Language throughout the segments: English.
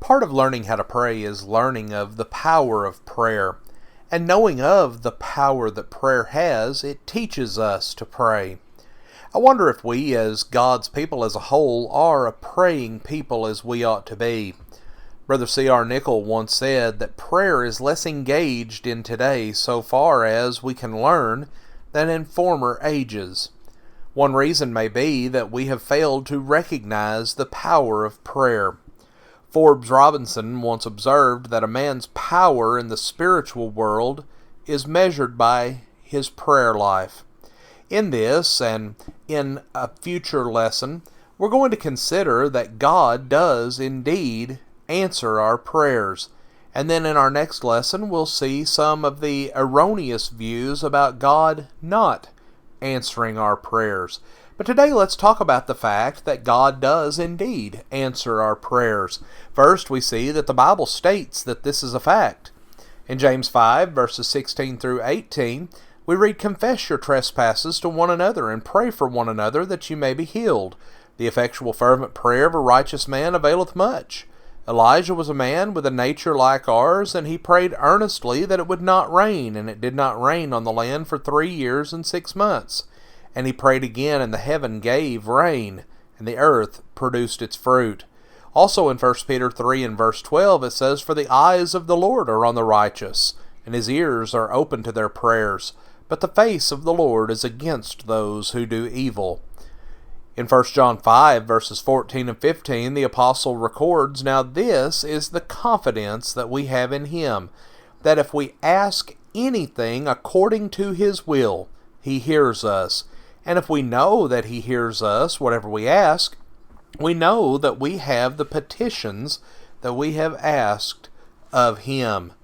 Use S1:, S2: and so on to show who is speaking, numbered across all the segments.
S1: Part of learning how to pray is learning of the power of prayer. And knowing of the power that prayer has, it teaches us to pray. I wonder if we, as God's people as a whole, are a praying people as we ought to be. Brother C.R. Nichol once said that prayer is less engaged in today so far as we can learn than in former ages. One reason may be that we have failed to recognize the power of prayer. Forbes Robinson once observed that a man's power in the spiritual world is measured by his prayer life. In this, and in a future lesson, we're going to consider that God does indeed answer our prayers. And then in our next lesson, we'll see some of the erroneous views about God not answering our prayers. But today let's talk about the fact that God does indeed answer our prayers. First, we see that the Bible states that this is a fact. In James 5, verses 16 through 18, we read, "Confess your trespasses to one another, and pray for one another, that you may be healed. The effectual fervent prayer of a righteous man availeth much. Elijah was a man with a nature like ours, and he prayed earnestly that it would not rain, and it did not rain on the land for 3 years and 6 months. And he prayed again, and the heaven gave rain, and the earth produced its fruit." Also in 1 Peter 3 and verse 12 it says, "For the eyes of the Lord are on the righteous, and his ears are open to their prayers. But the face of the Lord is against those who do evil." In 1 John 5, verses 14 and 15, the apostle records, "Now this is the confidence that we have in him, that if we ask anything according to his will, he hears us. And if we know that he hears us, whatever we ask, we know that we have the petitions that we have asked of him."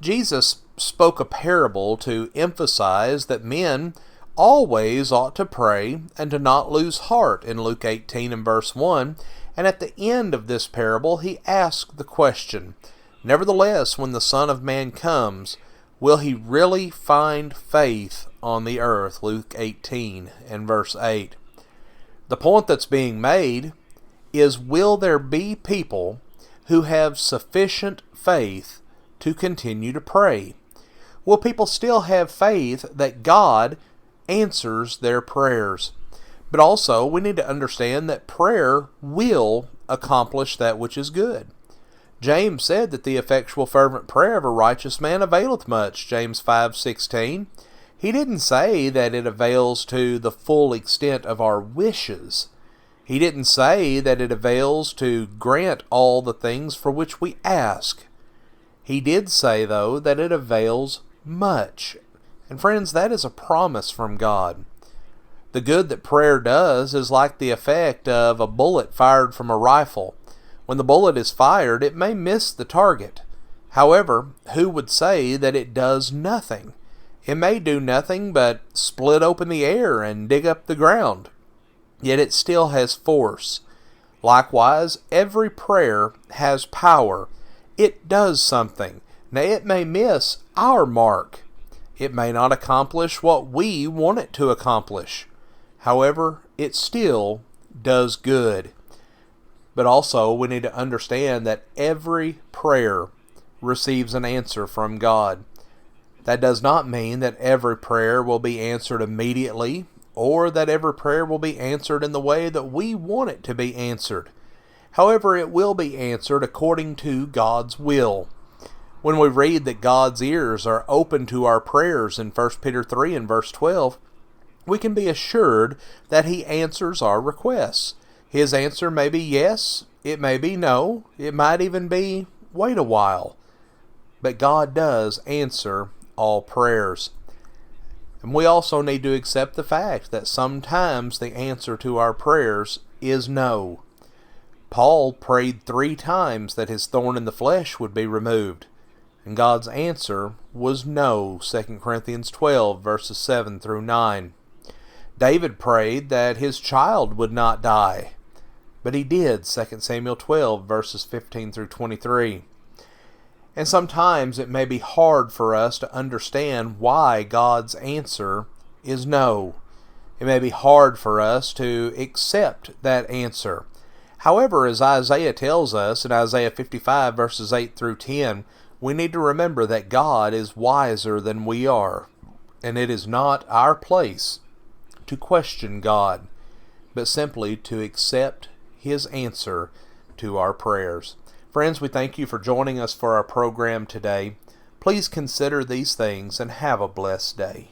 S1: Jesus spoke a parable to emphasize that men always ought to pray and to not lose heart in Luke 18 and verse 1, and at the end of this parable he asked the question, "Nevertheless, when the Son of Man comes, will he really find faith on the earth?" Luke 18 and verse 8. The point that's being made is, will there be people who have sufficient faith to continue to pray? Will people still have faith that God answers their prayers? But also, we need to understand that prayer will accomplish that which is good. James said that the effectual fervent prayer of a righteous man availeth much, James 5:16. He didn't say that it avails to the full extent of our wishes. He didn't say that it avails to grant all the things for which we ask. He did say, though, that it avails much. And friends, that is a promise from God. The good that prayer does is like the effect of a bullet fired from a rifle. When the bullet is fired, it may miss the target. However, who would say that it does nothing? It may do nothing but split open the air and dig up the ground. Yet it still has force. Likewise, every prayer has power. It does something. Now, it may miss our mark. It may not accomplish what we want it to accomplish. However, it still does good. But also, we need to understand that every prayer receives an answer from God. That does not mean that every prayer will be answered immediately, or that every prayer will be answered in the way that we want it to be answered. However, it will be answered according to God's will. When we read that God's ears are open to our prayers in 1 Peter 3 and verse 12, we can be assured that he answers our requests. His answer may be yes, it may be no, it might even be wait a while. But God does answer all prayers. And we also need to accept the fact that sometimes the answer to our prayers is no. Paul prayed 3 times that his thorn in the flesh would be removed. And God's answer was no, 2 Corinthians 12, verses 7 through 9. David prayed that his child would not die, but he did, 2 Samuel 12, verses 15 through 23. And sometimes it may be hard for us to understand why God's answer is no. It may be hard for us to accept that answer. However, as Isaiah tells us in Isaiah 55 verses 8 through 10, we need to remember that God is wiser than we are, and it is not our place to question God, but simply to accept His answer to our prayers. Friends, we thank you for joining us for our program today. Please consider these things and have a blessed day.